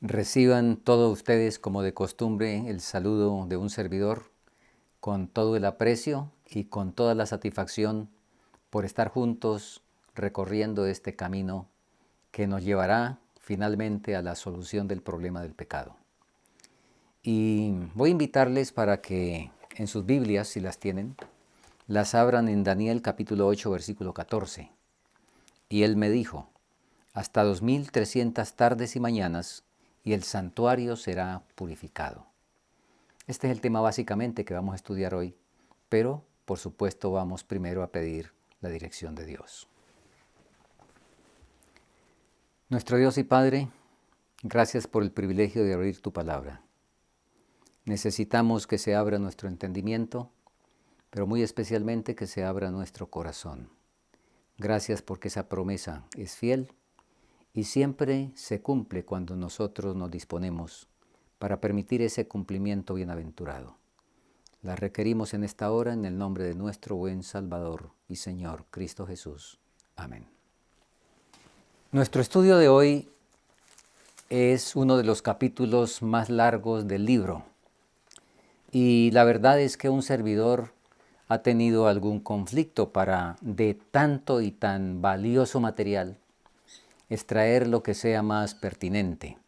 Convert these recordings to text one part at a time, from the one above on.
Reciban todos ustedes, como de costumbre, el saludo de un servidor con todo el aprecio y con toda la satisfacción por estar juntos recorriendo este camino que nos llevará finalmente a la solución del problema del pecado. Y voy a invitarles para que en sus Biblias, si las tienen, las abran en Daniel capítulo 8, versículo 14. Y él me dijo: hasta 2300 tardes y mañanas, y el santuario será purificado. Este es el tema básicamente que vamos a estudiar hoy, pero por supuesto vamos primero a pedir la dirección de Dios. Nuestro Dios y Padre, gracias por el privilegio de abrir tu palabra. Necesitamos que se abra nuestro entendimiento, pero muy especialmente que se abra nuestro corazón. Gracias porque esa promesa es fiel y siempre se cumple cuando nosotros nos disponemos para permitir ese cumplimiento bienaventurado. La requerimos en esta hora en el nombre de nuestro buen Salvador y Señor Cristo Jesús. Amén. Nuestro estudio de hoy es uno de los capítulos más largos del libro. Y la verdad es que un servidor ha tenido algún conflicto para de tanto y tan valioso material extraer lo que sea más pertinente.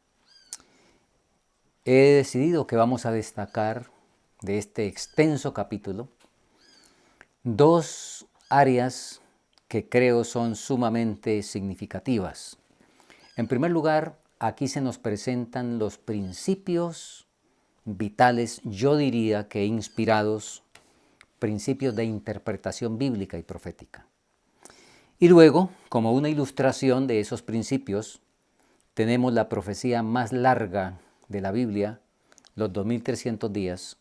He decidido que vamos a destacar de este extenso capítulo dos áreas que creo son sumamente significativas. En primer lugar, aquí se nos presentan los principios vitales, yo diría que inspirados, principios de interpretación bíblica y profética. Y luego, como una ilustración de esos principios, tenemos la profecía más larga de la Biblia, los 2300 días,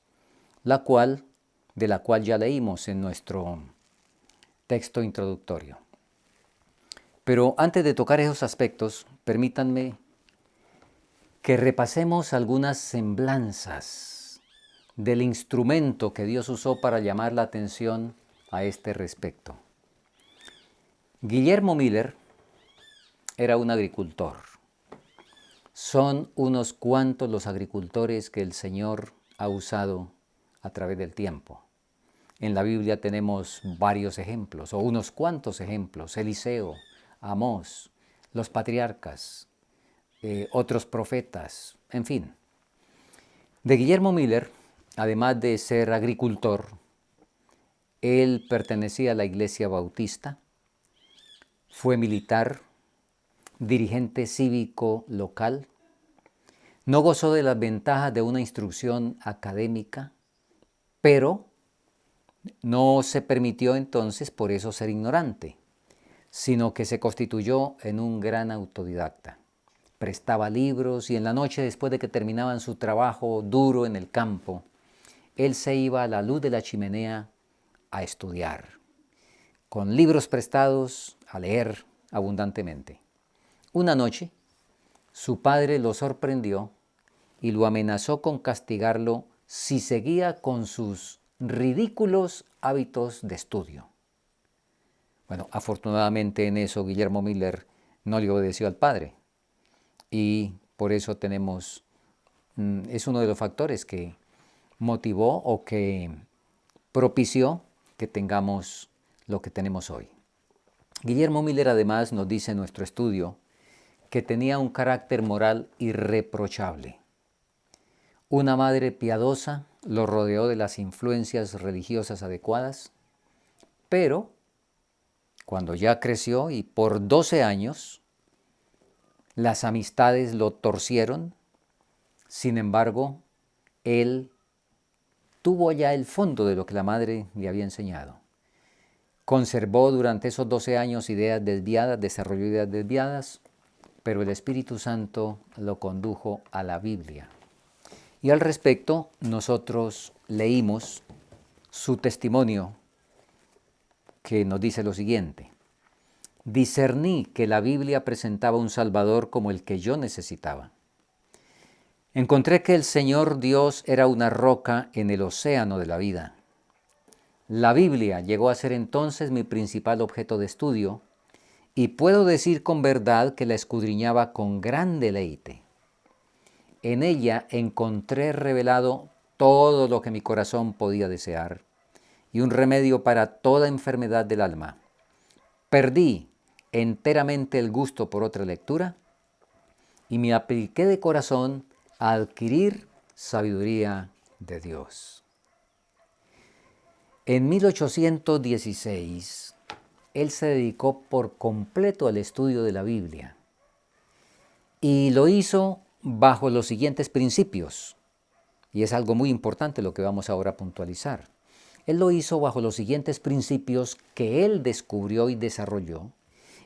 de la cual ya leímos en nuestro texto introductorio. Pero antes de tocar esos aspectos, permítanme que repasemos algunas semblanzas del instrumento que Dios usó para llamar la atención a este respecto. Guillermo Miller era un agricultor. Son unos cuantos los agricultores que el Señor ha usado a través del tiempo. En la Biblia tenemos varios ejemplos, o unos cuantos ejemplos: Eliseo, Amós, los patriarcas, otros profetas, en fin. De Guillermo Miller, además de ser agricultor, él pertenecía a la Iglesia Bautista, fue militar, dirigente cívico local, no gozó de las ventajas de una instrucción académica, pero no se permitió entonces por eso ser ignorante, sino que se constituyó en un gran autodidacta. Prestaba libros y en la noche, después de que terminaban su trabajo duro en el campo, él se iba a la luz de la chimenea a estudiar, con libros prestados, a leer abundantemente. Una noche, su padre lo sorprendió y lo amenazó con castigarlo si seguía con sus ridículos hábitos de estudio. Bueno, afortunadamente en eso Guillermo Miller no le obedeció al padre, y por eso es uno de los factores que motivó o que propició que tengamos lo que tenemos hoy. Guillermo Miller además nos dice en nuestro estudio que tenía un carácter moral irreprochable. Una madre piadosa lo rodeó de las influencias religiosas adecuadas, pero cuando ya creció y por 12 años, las amistades lo torcieron. Sin embargo, él tuvo ya el fondo de lo que la madre le había enseñado. Conservó durante esos 12 años ideas desviadas, desarrolló ideas desviadas, pero el Espíritu Santo lo condujo a la Biblia. Y al respecto, nosotros leímos su testimonio, que nos dice lo siguiente: discerní que la Biblia presentaba un Salvador como el que yo necesitaba. Encontré que el Señor Dios era una roca en el océano de la vida. La Biblia llegó a ser entonces mi principal objeto de estudio, y puedo decir con verdad que la escudriñaba con gran deleite. en ella encontré revelado todo lo que mi corazón podía desear y un remedio para toda enfermedad del alma. Perdí enteramente el gusto por otra lectura y me apliqué de corazón a adquirir sabiduría de Dios. En 1816, él se dedicó por completo al estudio de la Biblia y lo hizo bajo los siguientes principios, y es algo muy importante lo que vamos ahora a puntualizar. Él lo hizo bajo los siguientes principios que él descubrió y desarrolló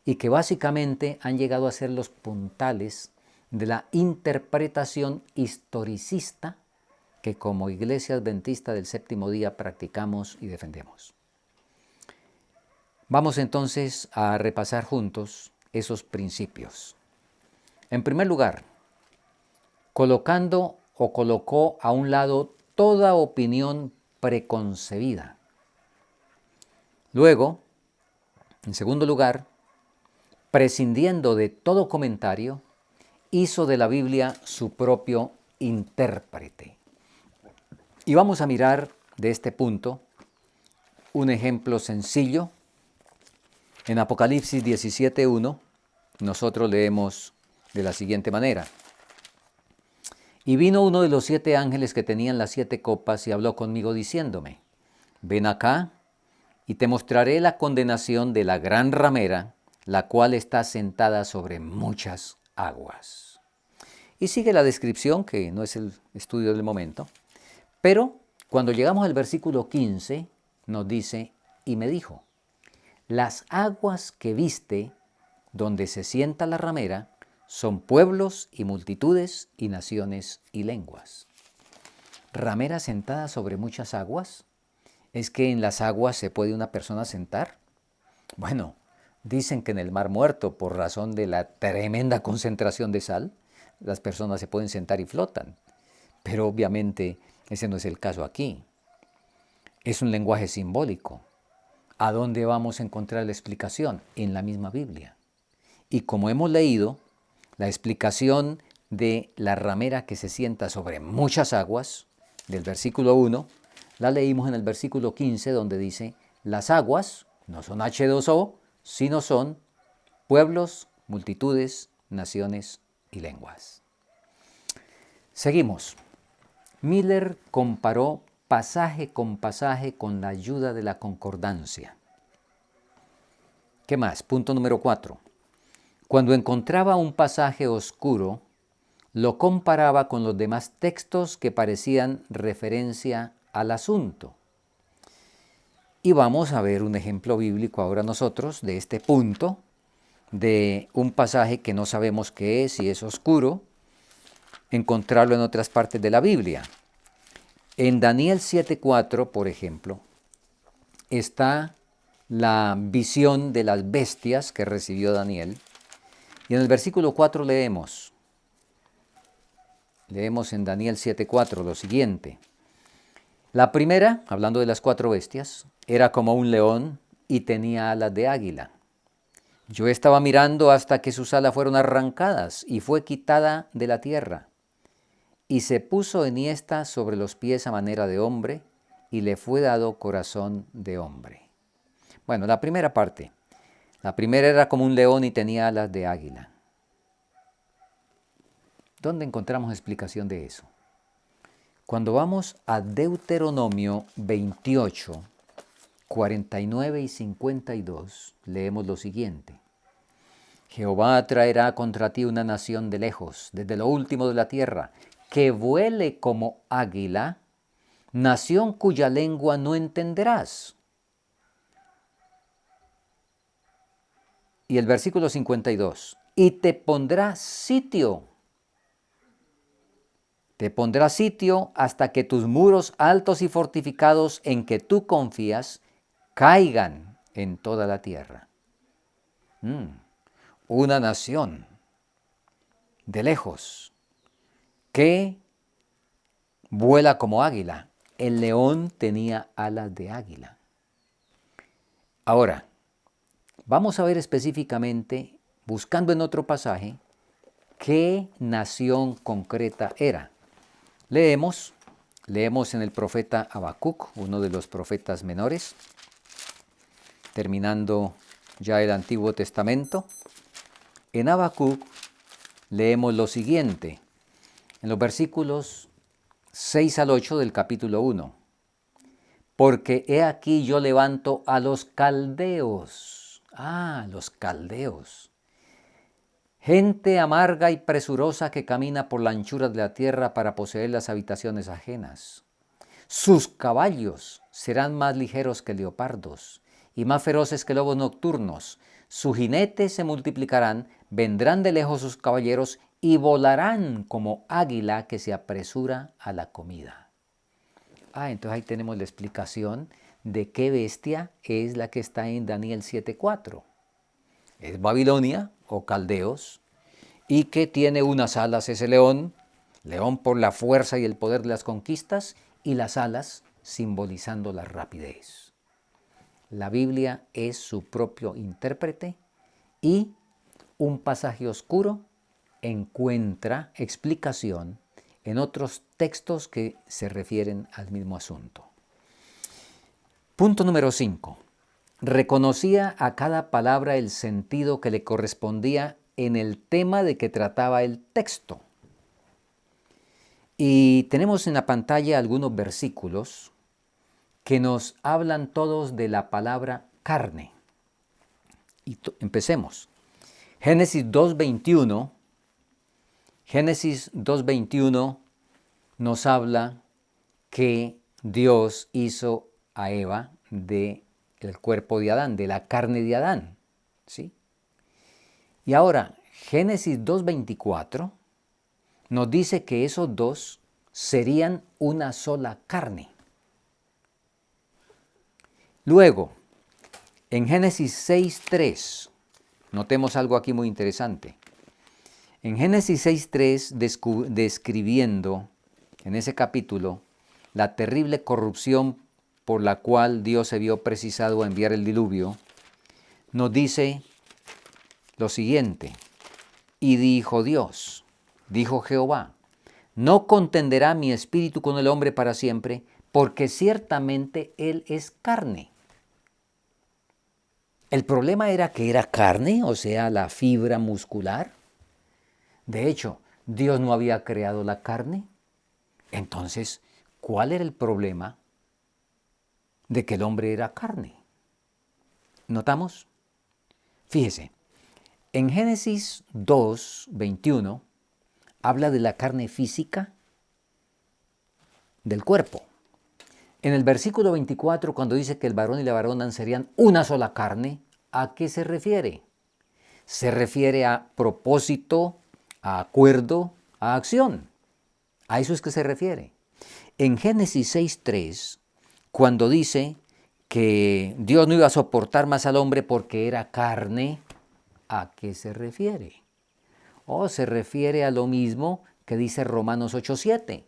y que básicamente han llegado a ser los puntales de la interpretación historicista que como Iglesia Adventista del Séptimo Día practicamos y defendemos. Vamos entonces a repasar juntos esos principios. En primer lugar, colocó a un lado toda opinión preconcebida. Luego, en segundo lugar, prescindiendo de todo comentario, hizo de la Biblia su propio intérprete. Y vamos a mirar de este punto un ejemplo sencillo. En Apocalipsis 17:1 nosotros leemos de la siguiente manera. Y vino uno de los 7 ángeles que tenían las 7 copas y habló conmigo diciéndome, ven acá y te mostraré la condenación de la gran ramera, la cual está sentada sobre muchas aguas. Y sigue la descripción, que no es el estudio del momento, pero cuando llegamos al versículo 15 nos dice, y me dijo, las aguas que viste donde se sienta la ramera son pueblos y multitudes y naciones y lenguas. ¿Ramera sentada sobre muchas aguas? ¿Es que en las aguas se puede una persona sentar? Bueno, dicen que en el Mar Muerto, por razón de la tremenda concentración de sal, las personas se pueden sentar y flotan. Pero obviamente ese no es el caso aquí. Es un lenguaje simbólico. ¿A dónde vamos a encontrar la explicación? En la misma Biblia. Y como hemos leído, la explicación de la ramera que se sienta sobre muchas aguas, del versículo 1, la leímos en el versículo 15, donde dice, las aguas no son H2O, sino son pueblos, multitudes, naciones y lenguas. Seguimos. Miller comparó pasaje con pasaje con la ayuda de la concordancia. ¿Qué más? Punto número 4. Cuando encontraba un pasaje oscuro, lo comparaba con los demás textos que parecían referencia al asunto. Y vamos a ver un ejemplo bíblico ahora nosotros de este punto, de un pasaje que no sabemos qué es, si es oscuro, encontrarlo en otras partes de la Biblia. En Daniel 7:4, por ejemplo, está la visión de las bestias que recibió Daniel. Y en el versículo 4 leemos en Daniel 7:4 lo siguiente. La primera, hablando de las 4 bestias, era como un león y tenía alas de águila. Yo estaba mirando hasta que sus alas fueron arrancadas y fue quitada de la tierra. Y se puso enhiesta sobre los pies a manera de hombre y le fue dado corazón de hombre. Bueno, la primera parte. La primera era como un león y tenía alas de águila. ¿Dónde encontramos explicación de eso? Cuando vamos a Deuteronomio 28, 49 y 52, leemos lo siguiente. Jehová traerá contra ti una nación de lejos, desde lo último de la tierra, que vuele como águila, nación cuya lengua no entenderás. Y el versículo 52, y te pondrá sitio. Te pondrá sitio hasta que tus muros altos y fortificados en que tú confías caigan en toda la tierra. Una nación de lejos que vuela como águila. El león tenía alas de águila. Ahora, vamos a ver específicamente, buscando en otro pasaje, ¿qué nación concreta era? Leemos en el profeta Habacuc, uno de los profetas menores, terminando ya el Antiguo Testamento. En Habacuc leemos lo siguiente, en los versículos 6 al 8 del capítulo 1. Porque he aquí yo levanto a los caldeos. Los caldeos. Gente amarga y presurosa que camina por la anchura de la tierra para poseer las habitaciones ajenas. Sus caballos serán más ligeros que leopardos y más feroces que lobos nocturnos. Sus jinetes se multiplicarán, vendrán de lejos sus caballeros y volarán como águila que se apresura a la comida. Entonces ahí tenemos la explicación de qué bestia es la que está en Daniel 7:4. Es Babilonia o caldeos, y que tiene unas alas ese león por la fuerza y el poder de las conquistas, y las alas simbolizando la rapidez. La Biblia es su propio intérprete y un pasaje oscuro encuentra explicación en otros textos que se refieren al mismo asunto. Punto número 5. Reconocía a cada palabra el sentido que le correspondía en el tema de que trataba el texto. Y tenemos en la pantalla algunos versículos que nos hablan todos de la palabra carne. Y empecemos. Génesis 2:21 nos habla que Dios hizo a Eva del cuerpo de Adán, de la carne de Adán, ¿sí? Y ahora, Génesis 2:24 nos dice que esos dos serían una sola carne. Luego, en Génesis 6:3, notemos algo aquí muy interesante. En Génesis 6:3, describiendo en ese capítulo la terrible corrupción por la cual Dios se vio precisado a enviar el diluvio, nos dice lo siguiente: y dijo Dios, dijo Jehová, no contenderá mi espíritu con el hombre para siempre, porque ciertamente él es carne. El problema era que era carne, o sea, la fibra muscular. De hecho, Dios no había creado la carne. Entonces, ¿cuál era el problema de que el hombre era carne? ¿Notamos? Fíjese, en Génesis 2:21 habla de la carne física del cuerpo. En el versículo 24, cuando dice que el varón y la varona serían una sola carne, ¿a qué se refiere? Se refiere a propósito, a acuerdo, a acción. A eso es que se refiere. En Génesis 6:3, cuando dice que Dios no iba a soportar más al hombre porque era carne, ¿a qué se refiere? Se refiere a lo mismo que dice Romanos 8:7,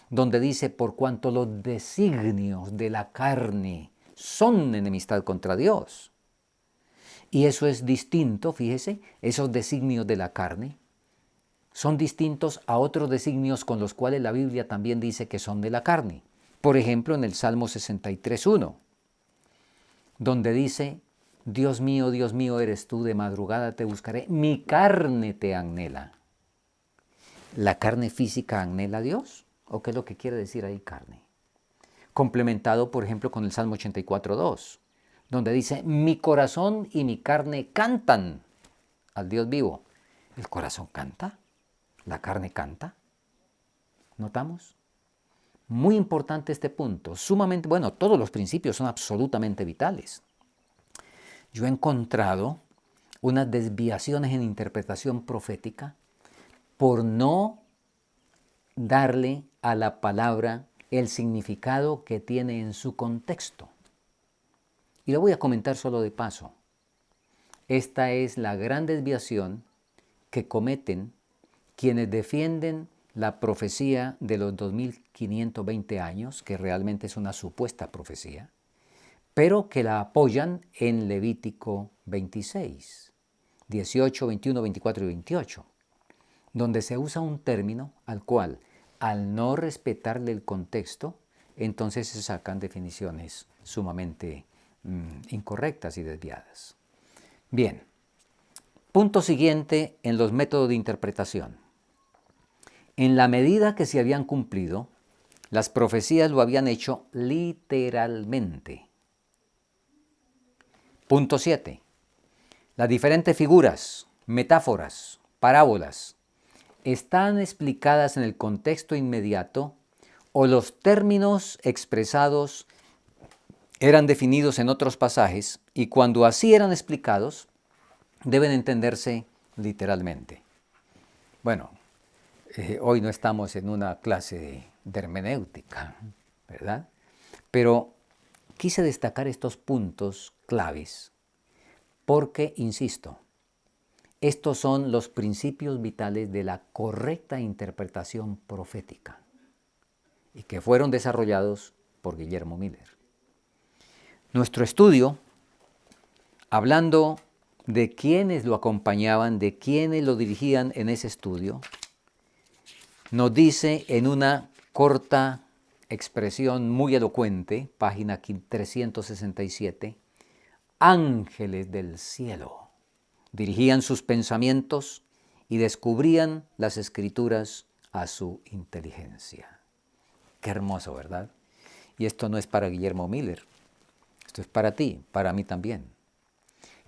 donde dice, por cuanto los designios de la carne son enemistad contra Dios. Y eso es distinto, fíjese, esos designios de la carne son distintos a otros designios con los cuales la Biblia también dice que son de la carne. Por ejemplo, en el Salmo 63:1, donde dice, Dios mío, eres tú, de madrugada te buscaré, mi carne te anhela. ¿La carne física anhela a Dios? ¿O qué es lo que quiere decir ahí carne? Complementado, por ejemplo, con el Salmo 84:2, donde dice, mi corazón y mi carne cantan al Dios vivo. ¿El corazón canta? ¿La carne canta? ¿Notamos? Muy importante este punto. Sumamente, todos los principios son absolutamente vitales. Yo he encontrado unas desviaciones en interpretación profética por no darle a la palabra el significado que tiene en su contexto. Y lo voy a comentar solo de paso. Esta es la gran desviación que cometen quienes defienden la profecía de los 2520 años, que realmente es una supuesta profecía, pero que la apoyan en Levítico 26, 18, 21, 24 y 28, donde se usa un término al cual, al no respetarle el contexto, entonces se sacan definiciones sumamente incorrectas y desviadas. Bien, punto siguiente en los métodos de interpretación. En la medida que se habían cumplido, las profecías lo habían hecho literalmente. Punto 7. Las diferentes figuras, metáforas, parábolas, están explicadas en el contexto inmediato o los términos expresados eran definidos en otros pasajes y cuando así eran explicados, deben entenderse literalmente. Bueno, hoy no estamos en una clase de hermenéutica, ¿verdad? Pero quise destacar estos puntos claves porque, insisto, estos son los principios vitales de la correcta interpretación profética y que fueron desarrollados por Guillermo Miller. Nuestro estudio, hablando de quienes lo acompañaban, de quienes lo dirigían en ese estudio, nos dice en una corta expresión muy elocuente, página 367, ángeles del cielo dirigían sus pensamientos y descubrían las escrituras a su inteligencia. Qué hermoso, ¿verdad? Y esto no es para Guillermo Miller, esto es para ti, para mí también.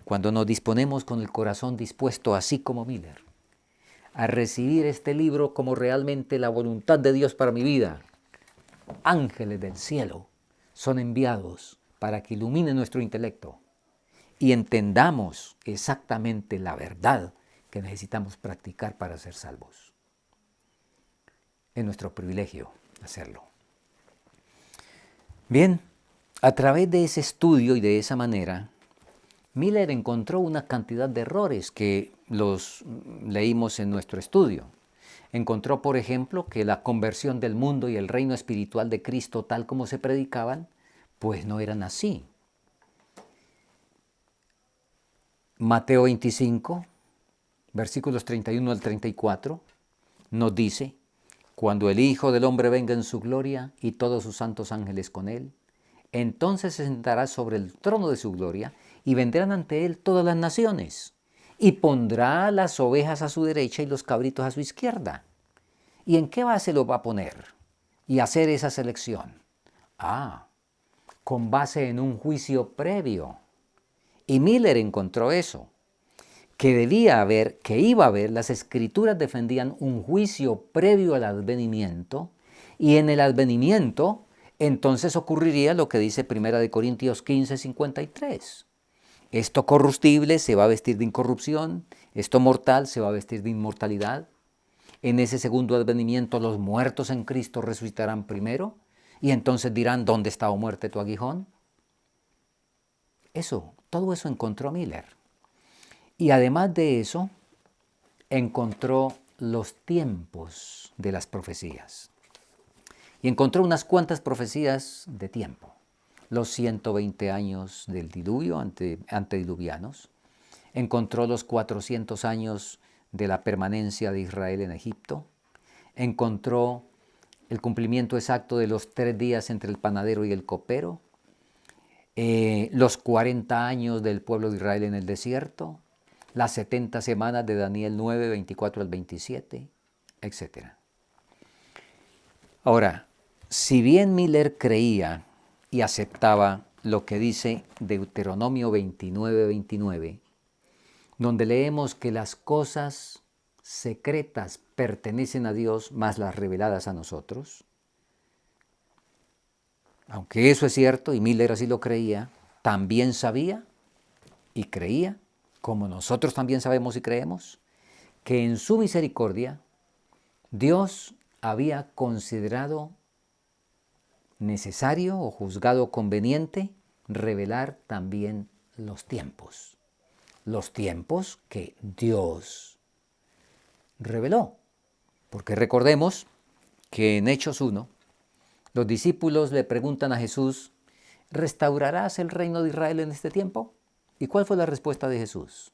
Cuando nos disponemos con el corazón dispuesto, así como Miller, a recibir este libro como realmente la voluntad de Dios para mi vida, ángeles del cielo son enviados para que iluminen nuestro intelecto y entendamos exactamente la verdad que necesitamos practicar para ser salvos. Es nuestro privilegio hacerlo. Bien, a través de ese estudio y de esa manera, Miller encontró una cantidad de errores que los leímos en nuestro estudio. Encontró, por ejemplo, que la conversión del mundo y el reino espiritual de Cristo, tal como se predicaban, pues no eran así. Mateo 25, versículos 31 al 34, nos dice: cuando el Hijo del Hombre venga en su gloria y todos sus santos ángeles con él, entonces se sentará sobre el trono de su gloria y vendrán ante él todas las naciones y pondrá las ovejas a su derecha y los cabritos a su izquierda. ¿Y en qué base lo va a poner y hacer esa selección? Con base en un juicio previo. Y Miller encontró eso, que iba a haber, las escrituras defendían un juicio previo al advenimiento, y en el advenimiento entonces ocurriría lo que dice 1 Corintios 15, 53. Esto corruptible se va a vestir de incorrupción, esto mortal se va a vestir de inmortalidad. En ese segundo advenimiento los muertos en Cristo resucitarán primero, y entonces dirán: ¿dónde está, oh muerte, tu aguijón? Todo eso encontró Miller. Y además de eso, encontró los tiempos de las profecías. Y encontró unas cuantas profecías de tiempo. Los 120 años del diluvio, antediluvianos. Encontró los 400 años de la permanencia de Israel en Egipto. Encontró el cumplimiento exacto de los 3 días entre el panadero y el copero. Los 40 años del pueblo de Israel en el desierto, las 70 semanas de Daniel 9, 24 al 27, etc. Ahora, si bien Miller creía y aceptaba lo que dice Deuteronomio 29, 29, donde leemos que las cosas secretas pertenecen a Dios, más las reveladas a nosotros, aunque eso es cierto, y Miller así lo creía, también sabía y creía, como nosotros también sabemos y creemos, que en su misericordia Dios había considerado necesario o juzgado conveniente revelar también los tiempos que Dios reveló. Porque recordemos que en Hechos 1, los discípulos le preguntan a Jesús: ¿restaurarás el reino de Israel en este tiempo? ¿Y cuál fue la respuesta de Jesús?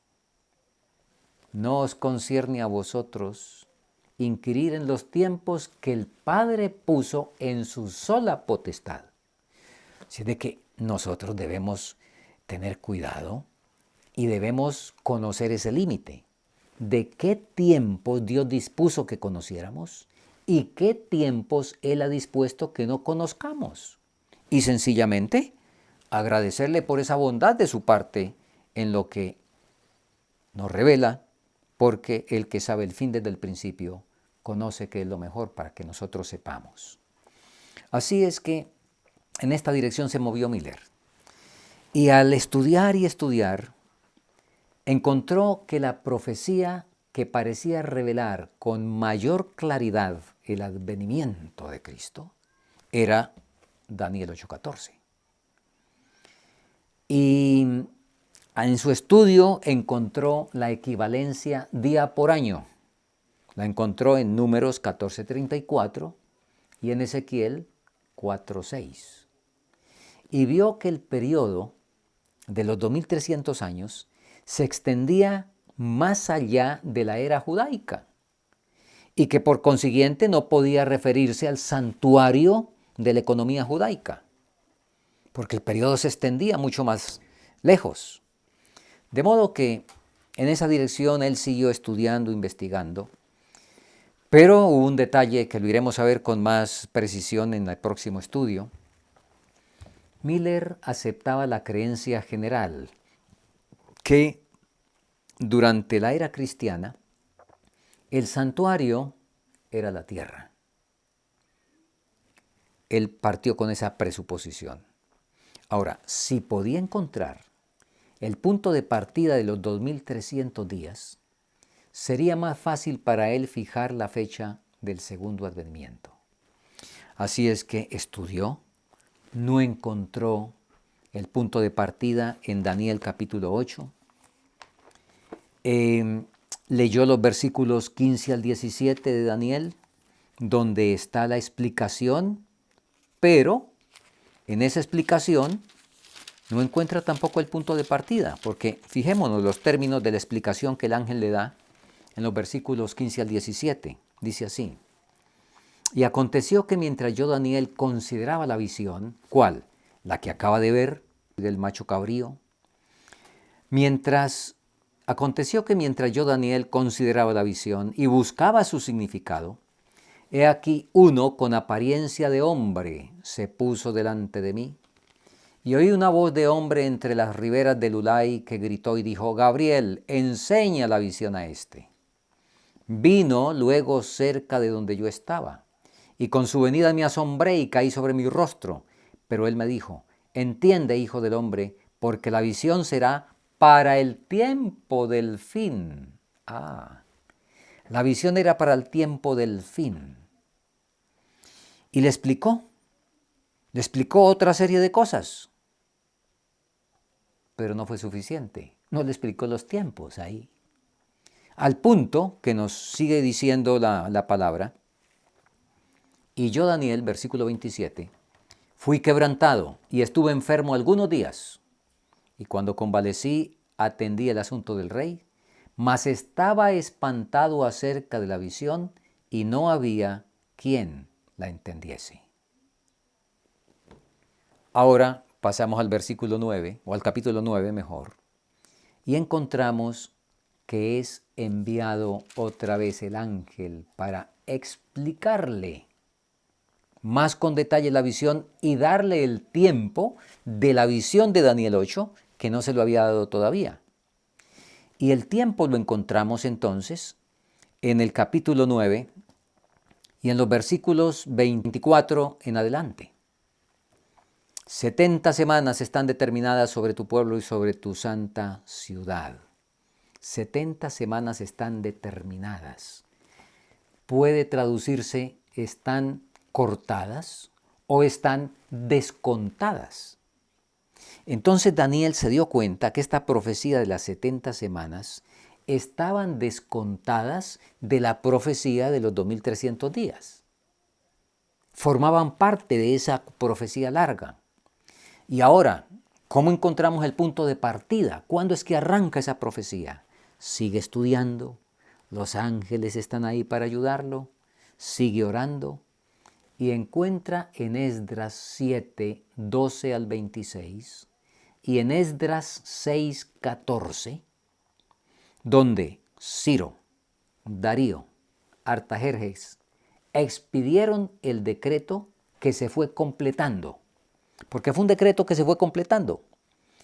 No os concierne a vosotros inquirir en los tiempos que el Padre puso en su sola potestad. Así de que nosotros debemos tener cuidado y debemos conocer ese límite. ¿De qué tiempos Dios dispuso que conociéramos y qué tiempos Él ha dispuesto que no conozcamos? Y sencillamente agradecerle por esa bondad de su parte en lo que nos revela, porque el que sabe el fin desde el principio conoce que es lo mejor para que nosotros sepamos. Así es que en esta dirección se movió Miller. Y al estudiar y estudiar, encontró que la profecía que parecía revelar con mayor claridad el advenimiento de Cristo era Daniel 8:14. Y en su estudio encontró la equivalencia día por año. La encontró en Números 14:34 y en Ezequiel 4:6. Y vio que el periodo de los 2300 años se extendía más allá de la era judaica y que por consiguiente no podía referirse al santuario de la economía judaica, porque el periodo se extendía mucho más lejos. De modo que en esa dirección él siguió estudiando, investigando, pero hubo un detalle que lo iremos a ver con más precisión en el próximo estudio. Miller aceptaba la creencia general que durante la era cristiana el santuario era la tierra. Él partió con esa presuposición. Ahora, si podía encontrar el punto de partida de los 2300 días, sería más fácil para él fijar la fecha del segundo advenimiento. Así es que estudió, no encontró el punto de partida en Daniel capítulo 8, leyó los versículos 15 al 17 de Daniel, donde está la explicación, pero en esa explicación no encuentra tampoco el punto de partida, porque fijémonos los términos de la explicación que el ángel le da en los versículos 15 al 17. Dice así: y aconteció que mientras yo, Daniel, consideraba la visión, ¿cuál? La que acaba de ver del macho cabrío. Aconteció que mientras yo, Daniel, consideraba la visión y buscaba su significado, he aquí uno con apariencia de hombre se puso delante de mí, y oí una voz de hombre entre las riberas del Ulai que gritó y dijo: Gabriel, enseña la visión a este. Vino luego cerca de donde yo estaba, y con su venida me asombré y caí sobre mi rostro. Pero él me dijo: entiende, hijo del hombre, porque la visión será para el tiempo del fin. La visión era para el tiempo del fin. Y le explicó otra serie de cosas. Pero no fue suficiente. No le explicó los tiempos ahí. Al punto que nos sigue diciendo la palabra: y yo, Daniel, versículo 27, fui quebrantado y estuve enfermo algunos días. Y cuando convalecí, atendí el asunto del rey, mas estaba espantado acerca de la visión y no había quien la entendiese. Ahora pasamos al versículo 9, o al capítulo 9 mejor, y encontramos que es enviado otra vez el ángel para explicarle más con detalle la visión y darle el tiempo de la visión de Daniel 8, que no se lo había dado todavía. Y el tiempo lo encontramos entonces en el capítulo 9 y en los versículos 24 en adelante. 70 semanas están determinadas sobre tu pueblo y sobre tu santa ciudad. 70 semanas están determinadas. Puede traducirse están cortadas o están descontadas. Entonces Daniel se dio cuenta que esta profecía de las 70 semanas estaban descontadas de la profecía de los 2300 días. Formaban parte de esa profecía larga. Y ahora, ¿cómo encontramos el punto de partida? ¿Cuándo es que arranca esa profecía? Sigue estudiando, Los ángeles están ahí para ayudarlo. Sigue orando y encuentra en Esdras 7, 12 al 26 y en Esdras 6, 14, donde Ciro, Darío, Artajerjes expidieron el decreto que se fue completando, porque fue un decreto que se fue completando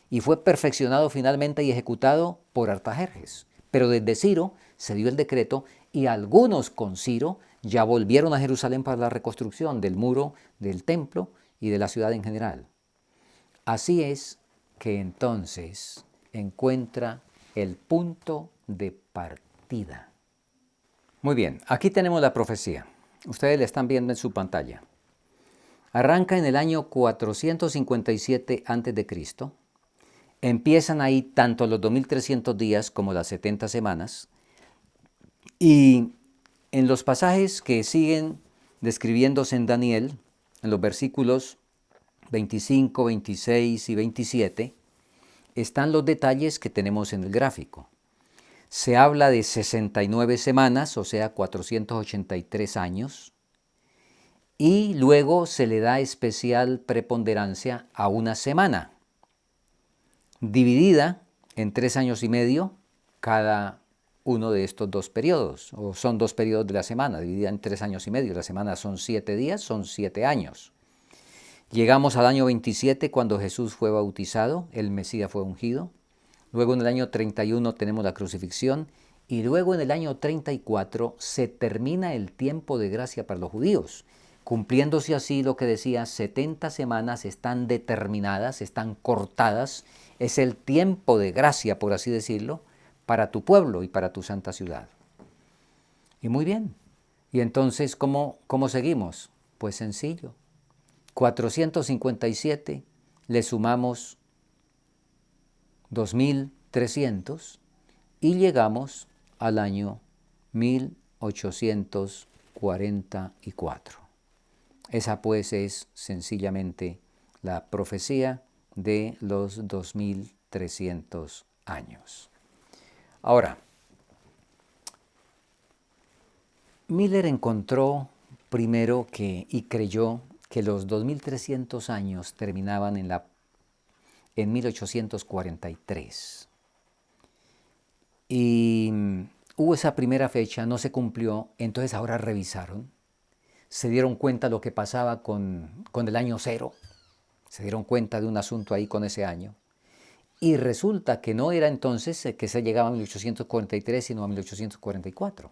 y fue perfeccionado finalmente y ejecutado por Artajerjes. Pero desde Ciro se dio el decreto y algunos con Ciro ya volvieron a Jerusalén para la reconstrucción del muro, del templo y de la ciudad en general. Así es que entonces encuentra el punto de partida. Muy bien, aquí tenemos la profecía. Ustedes la están viendo en su pantalla. Arranca en el año 457 a.C. Empiezan ahí tanto los 2300 días como las 70 semanas. Y en los pasajes que siguen describiéndose en Daniel, en los versículos 25, 26 y 27, están los detalles que tenemos en el gráfico. Se habla de 69 semanas, o sea, 483 años, y luego se le da especial preponderancia a una semana, dividida en 3 años y medio cada uno de estos dos periodos, o son 2 periodos de la semana, dividida en 3 años y medio. La semana son 7 días, son 7 años. Llegamos al año 27 cuando Jesús fue bautizado, el Mesías fue ungido. Luego en el año 31 tenemos la crucifixión y luego en el año 34 se termina el tiempo de gracia para los judíos, cumpliéndose así lo que decía, 70 semanas están determinadas, están cortadas, es el tiempo de gracia, por así decirlo, para tu pueblo y para tu santa ciudad. Y muy bien, y entonces, ¿cómo seguimos? Pues sencillo, 457 le sumamos 2300 y llegamos al año 1844. Esa pues es sencillamente la profecía de los 2300 años. Ahora, Miller encontró primero y creyó que los 2300 años terminaban en 1843. Y hubo esa primera fecha, no se cumplió, entonces ahora revisaron, se dieron cuenta de lo que pasaba con el año cero, se dieron cuenta de un asunto ahí con ese año, y resulta que no era entonces que se llegaba a 1843, sino a 1844.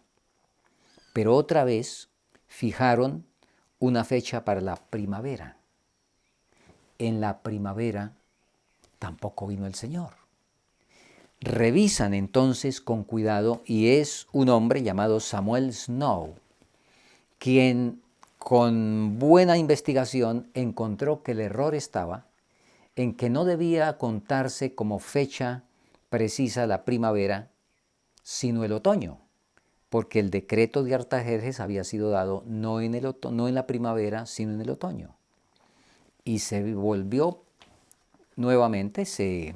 Pero otra vez fijaron una fecha para la primavera. En la primavera tampoco vino el Señor. Revisan entonces con cuidado y es un hombre llamado Samuel Snow, quien con buena investigación encontró que el error estaba en que no debía contarse como fecha precisa la primavera, sino el otoño, porque el decreto de Artajerjes había sido dado no en la primavera, sino en el otoño. Y se volvió nuevamente, se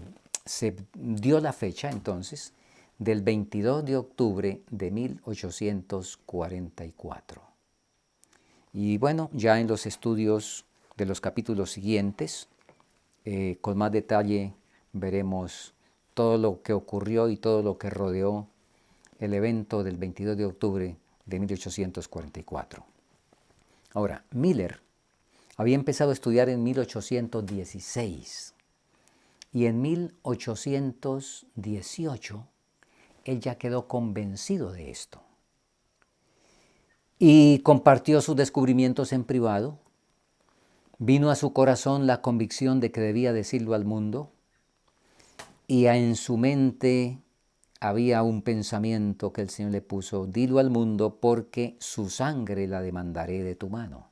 dio la fecha entonces del 22 de octubre de 1844. Y bueno, ya en los estudios de los capítulos siguientes, con más detalle veremos todo lo que ocurrió y todo lo que rodeó el evento del 22 de octubre de 1844. Ahora, Miller había empezado a estudiar en 1816 y en 1818 él ya quedó convencido de esto y compartió sus descubrimientos en privado. Vino a su corazón la convicción de que debía decirlo al mundo y en su mente había un pensamiento que el Señor le puso: dilo al mundo porque su sangre la demandaré de tu mano.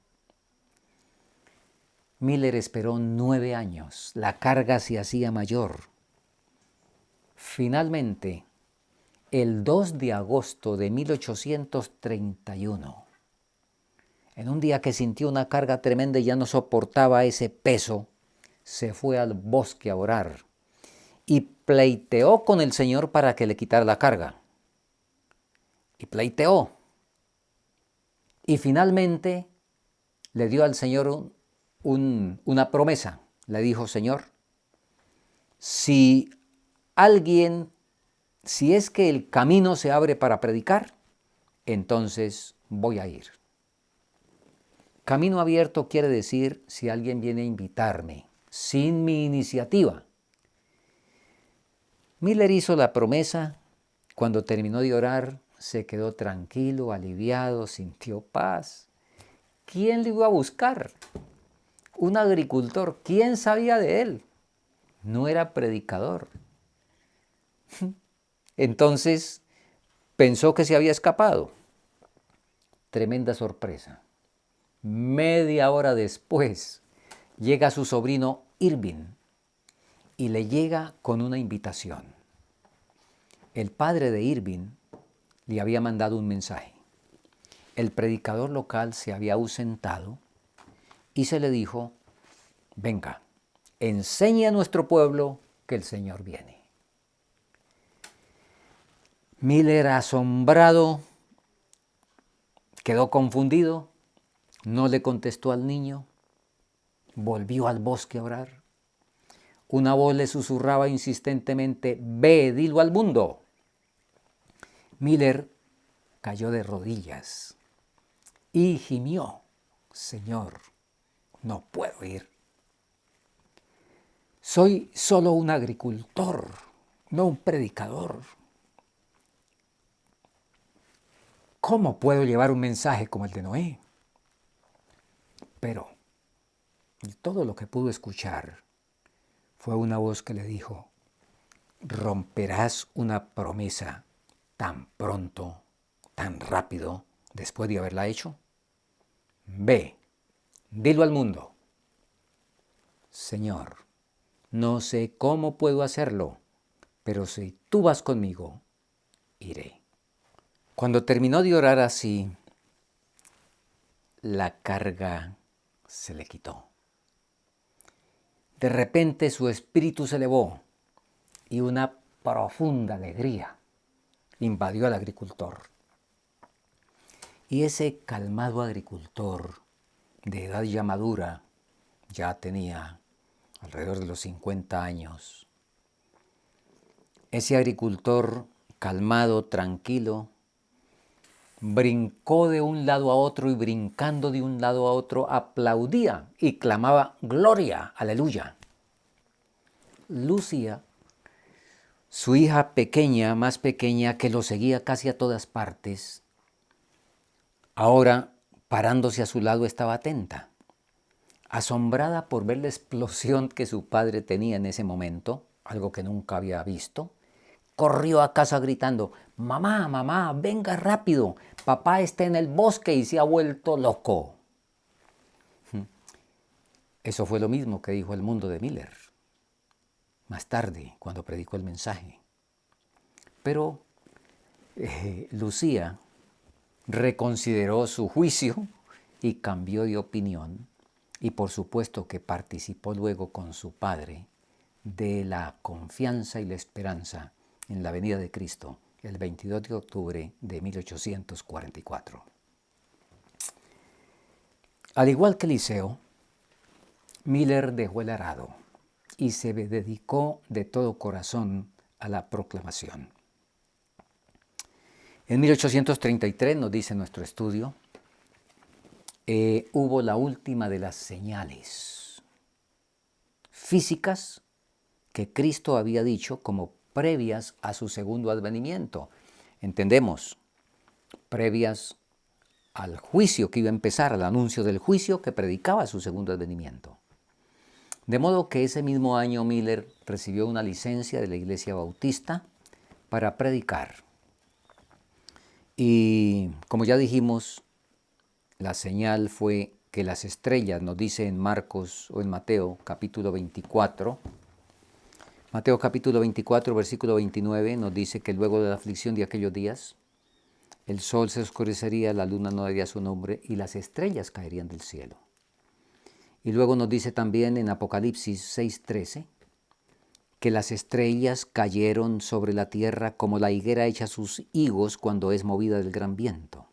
Miller esperó 9 años, la carga se hacía mayor. Finalmente, el 2 de agosto de 1831, en un día que sintió una carga tremenda y ya no soportaba ese peso, se fue al bosque a orar y pleiteó con el Señor para que le quitara la carga. y pleiteó. Y finalmente le dio al Señor una promesa. Le dijo: Señor, si es que el camino se abre para predicar, entonces voy a ir. Camino abierto quiere decir si alguien viene a invitarme, sin mi iniciativa. Miller hizo la promesa. Cuando terminó de orar, se quedó tranquilo, aliviado, sintió paz. ¿Quién le iba a buscar? Un agricultor. ¿Quién sabía de él? No era predicador. Entonces pensó que se había escapado. Tremenda sorpresa. Media hora después llega su sobrino Irving y le llega con una invitación. El padre de Irving le había mandado un mensaje. El predicador local se había ausentado y se le dijo: venga, enseñe a nuestro pueblo que el Señor viene. Miller, asombrado, quedó confundido, no le contestó al niño, volvió al bosque a orar. Una voz le susurraba insistentemente: ve, dilo al mundo. Miller cayó de rodillas y gimió: Señor, no puedo ir. Soy solo un agricultor, no un predicador. ¿Cómo puedo llevar un mensaje como el de Noé? Pero todo lo que pudo escuchar fue una voz que le dijo: romperás una promesa tan pronto, tan rápido, después de haberla hecho. Ve, dilo al mundo. Señor, no sé cómo puedo hacerlo, pero si tú vas conmigo, iré. Cuando terminó de orar así, la carga se le quitó. De repente su espíritu se elevó y una profunda alegría invadió al agricultor. Y ese calmado agricultor, de edad ya madura, ya tenía alrededor de los 50 años. Ese agricultor calmado, tranquilo, brincó de un lado a otro y brincando de un lado a otro aplaudía y clamaba: gloria, aleluya. Lucía, su hija pequeña, más pequeña, que lo seguía casi a todas partes, ahora parándose a su lado estaba atenta, asombrada por ver la explosión que su padre tenía en ese momento, algo que nunca había visto. Corrió a casa gritando: mamá, mamá, venga rápido, papá está en el bosque y se ha vuelto loco. Eso fue lo mismo que dijo el mundo de Miller más tarde, cuando predicó el mensaje. Pero Lucía reconsideró su juicio y cambió de opinión, y por supuesto que participó luego con su padre de la confianza y la esperanza en la venida de Cristo el 22 de octubre de 1844. Al igual que Eliseo, Miller dejó el arado y se dedicó de todo corazón a la proclamación. En 1833, nos dice nuestro estudio, hubo la última de las señales físicas que Cristo había dicho como previas a su segundo advenimiento. Entendemos, previas al juicio que iba a empezar, al anuncio del juicio que predicaba su segundo advenimiento. De modo que ese mismo año Miller recibió una licencia de la Iglesia Bautista para predicar. Y como ya dijimos, la señal fue que las estrellas, nos dice en Marcos o en Mateo capítulo 24, Mateo capítulo 24, versículo 29, nos dice que luego de la aflicción de aquellos días, el sol se oscurecería, la luna no daría su nombre y las estrellas caerían del cielo. Y luego nos dice también en Apocalipsis 6:13, que las estrellas cayeron sobre la tierra como la higuera echa sus higos cuando es movida del gran viento.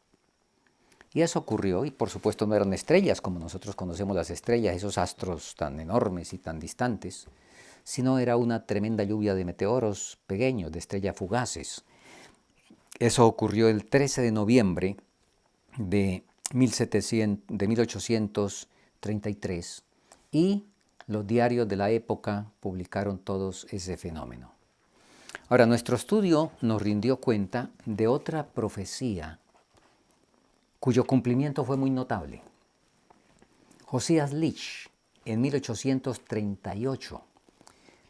Y eso ocurrió, y por supuesto no eran estrellas como nosotros conocemos las estrellas, esos astros tan enormes y tan distantes, sino era una tremenda lluvia de meteoros pequeños, de estrellas fugaces. Eso ocurrió el 13 de noviembre de 1833 y los diarios de la época publicaron todos ese fenómeno. Ahora, nuestro estudio nos rindió cuenta de otra profecía cuyo cumplimiento fue muy notable. Josías Litch, en 1838,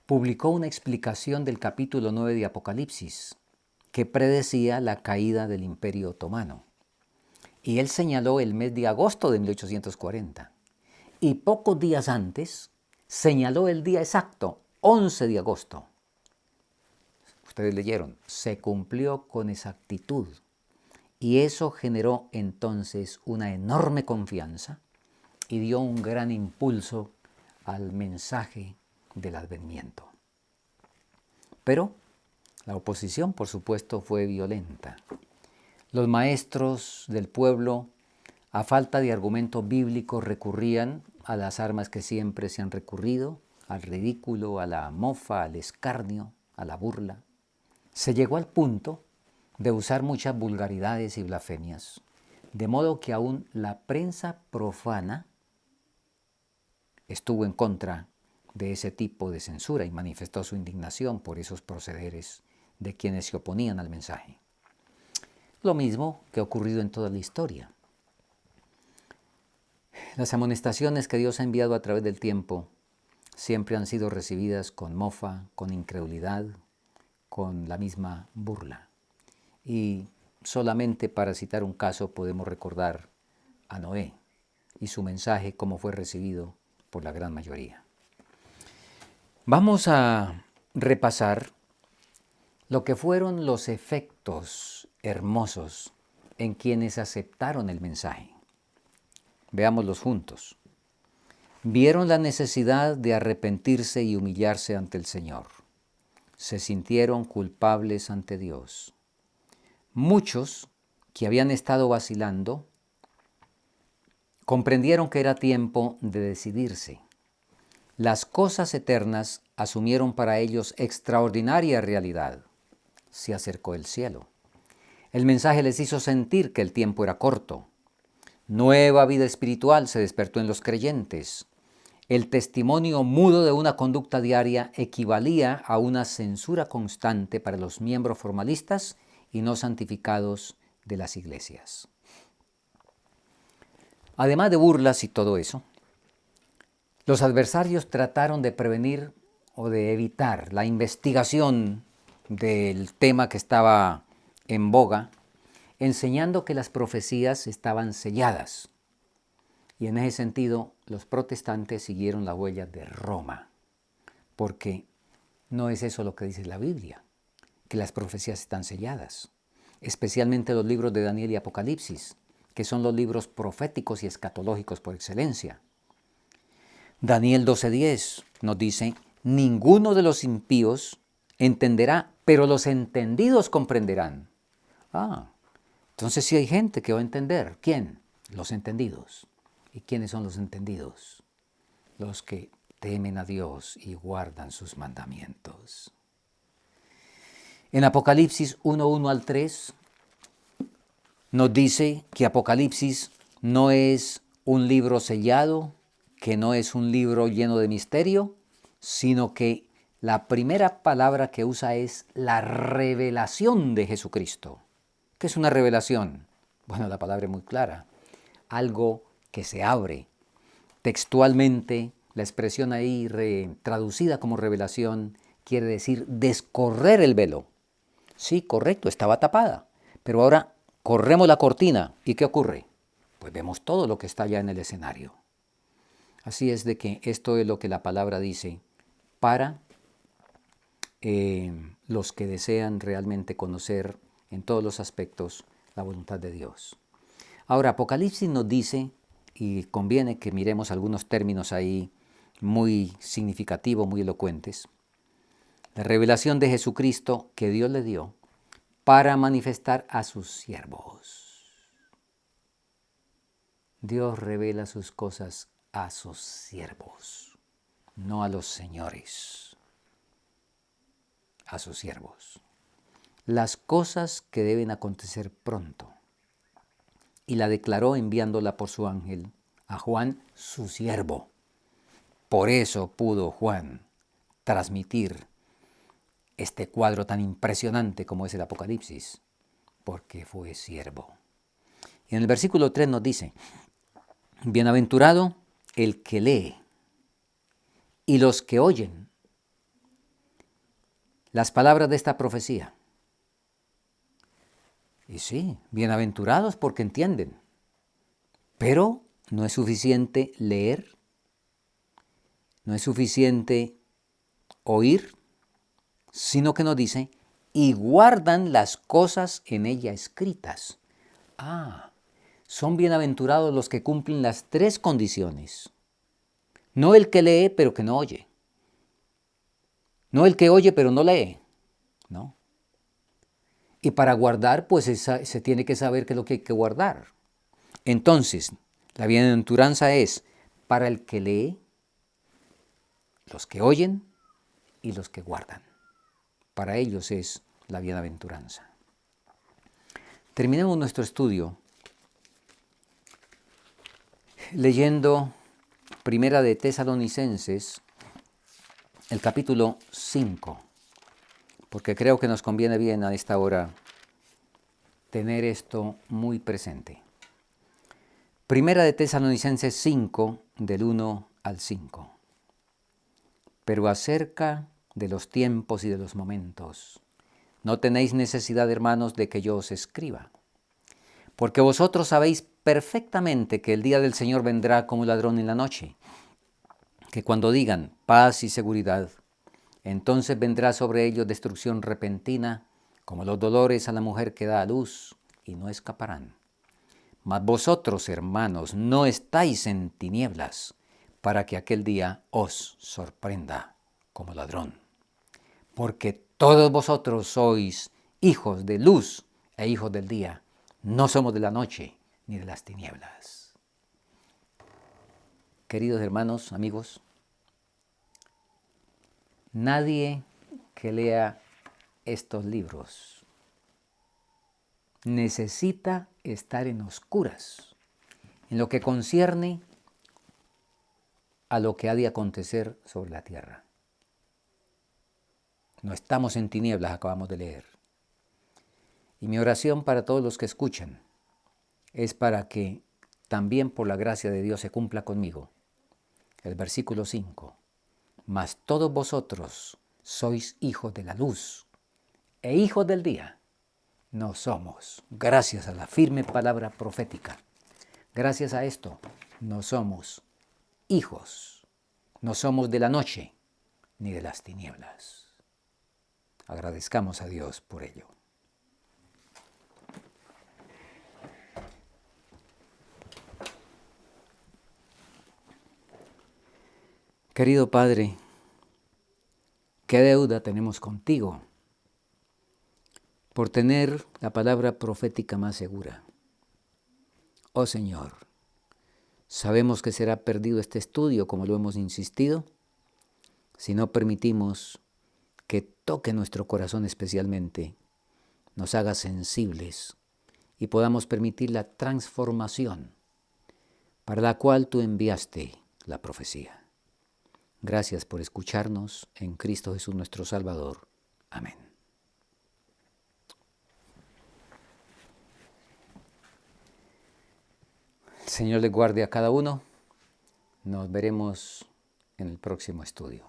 publicó una explicación del capítulo 9 de Apocalipsis que predecía la caída del Imperio Otomano. Y él señaló el mes de agosto de 1840. Y pocos días antes señaló el día exacto, 11 de agosto. Ustedes leyeron, se cumplió con exactitud. Y eso generó entonces una enorme confianza y dio un gran impulso al mensaje del advenimiento. Pero la oposición, por supuesto, fue violenta. Los maestros del pueblo, a falta de argumentos bíblicos, recurrían a las armas que siempre se han recurrido, al ridículo, a la mofa, al escarnio, a la burla. Se llegó al punto de usar muchas vulgaridades y blasfemias, de modo que aún la prensa profana estuvo en contra de ese tipo de censura y manifestó su indignación por esos procederes de quienes se oponían al mensaje. Lo mismo que ha ocurrido en toda la historia. Las amonestaciones que Dios ha enviado a través del tiempo siempre han sido recibidas con mofa, con incredulidad, con la misma burla. Y solamente para citar un caso podemos recordar a Noé y su mensaje, cómo fue recibido por la gran mayoría. Vamos a repasar lo que fueron los efectos hermosos en quienes aceptaron el mensaje. Veámoslos juntos. Vieron la necesidad de arrepentirse y humillarse ante el Señor. Se sintieron culpables ante Dios. Muchos que habían estado vacilando comprendieron que era tiempo de decidirse. Las cosas eternas asumieron para ellos extraordinaria realidad. Se acercó el cielo. El mensaje les hizo sentir que el tiempo era corto. Nueva vida espiritual se despertó en los creyentes. El testimonio mudo de una conducta diaria equivalía a una censura constante para los miembros formalistas y no santificados de las iglesias. Además de burlas y todo eso, los adversarios trataron de prevenir o de evitar la investigación del tema que estaba en boga, enseñando que las profecías estaban selladas. Y en ese sentido, los protestantes siguieron la huella de Roma, porque no es eso lo que dice la Biblia, que las profecías están selladas, especialmente los libros de Daniel y Apocalipsis, que son los libros proféticos y escatológicos por excelencia. Daniel 12:10 nos dice, ninguno de los impíos entenderá, pero los entendidos comprenderán. Entonces sí hay gente que va a entender. ¿Quién? Los entendidos. ¿Y quiénes son los entendidos? Los que temen a Dios y guardan sus mandamientos. En Apocalipsis 1:1 al 3 nos dice que Apocalipsis no es un libro sellado, que no es un libro lleno de misterio, sino que la primera palabra que usa es la revelación de Jesucristo. ¿Qué es una revelación? Bueno, la palabra es muy clara. Algo que se abre. Textualmente, la expresión ahí traducida como revelación quiere decir descorrer el velo. Sí, correcto, estaba tapada. Pero ahora corremos la cortina. ¿Y qué ocurre? Pues vemos todo lo que está ya en el escenario. Así es de que esto es lo que la palabra dice para los que desean realmente conocer en todos los aspectos la voluntad de Dios. Ahora, Apocalipsis nos dice, y conviene que miremos algunos términos ahí muy significativos, muy elocuentes, La revelación de Jesucristo que Dios le dio para manifestar a sus siervos. Dios revela sus cosas a sus siervos, no a los señores, a sus siervos. Las cosas que deben acontecer pronto. Y la declaró enviándola por su ángel a Juan, su siervo. Por eso pudo Juan transmitir este cuadro tan impresionante como es el Apocalipsis, porque fue siervo. Y en el versículo 3 nos dice, bienaventurado el que lee y los que oyen las palabras de esta profecía. Y sí, bienaventurados porque entienden, pero no es suficiente leer, no es suficiente oír, sino que nos dice, y guardan las cosas en ella escritas. Son bienaventurados los que cumplen las tres condiciones. No el que lee, pero que no oye. No el que oye, pero no lee. No. Y para guardar, pues se tiene que saber qué es lo que hay que guardar. Entonces, la bienaventuranza es para el que lee, los que oyen y los que guardan. Para ellos es la bienaventuranza. Terminemos nuestro estudio leyendo Primera de Tesalonicenses, el capítulo 5, porque creo que nos conviene bien a esta hora tener esto muy presente. Primera de Tesalonicenses 5, del 1 al 5. Pero acerca de los tiempos y de los momentos, no tenéis necesidad, hermanos, de que yo os escriba, porque vosotros sabéis perfectamente que el día del Señor vendrá como ladrón en la noche, que cuando digan paz y seguridad, entonces vendrá sobre ellos destrucción repentina, como los dolores a la mujer que da a luz, y no escaparán. Mas vosotros, hermanos, no estáis en tinieblas, para que aquel día os sorprenda como ladrón. Porque todos vosotros sois hijos de luz e hijos del día. No somos de la noche ni de las tinieblas. Queridos hermanos, amigos, nadie que lea estos libros necesita estar en oscuras en lo que concierne a lo que ha de acontecer sobre la tierra. No estamos en tinieblas, acabamos de leer. Y mi oración para todos los que escuchan es para que también por la gracia de Dios se cumpla conmigo el versículo 5. Mas todos vosotros sois hijos de la luz e hijos del día. No somos, gracias a la firme palabra profética, gracias a esto, no somos hijos, no somos de la noche ni de las tinieblas. Agradezcamos a Dios por ello. Querido Padre, ¿qué deuda tenemos contigo por tener la palabra profética más segura? Oh Señor, sabemos que será perdido este estudio, como lo hemos insistido, si no permitimos que toque nuestro corazón especialmente, nos haga sensibles y podamos permitir la transformación para la cual tú enviaste la profecía. Gracias por escucharnos en Cristo Jesús nuestro Salvador. Amén. El Señor les guarde a cada uno. Nos veremos en el próximo estudio.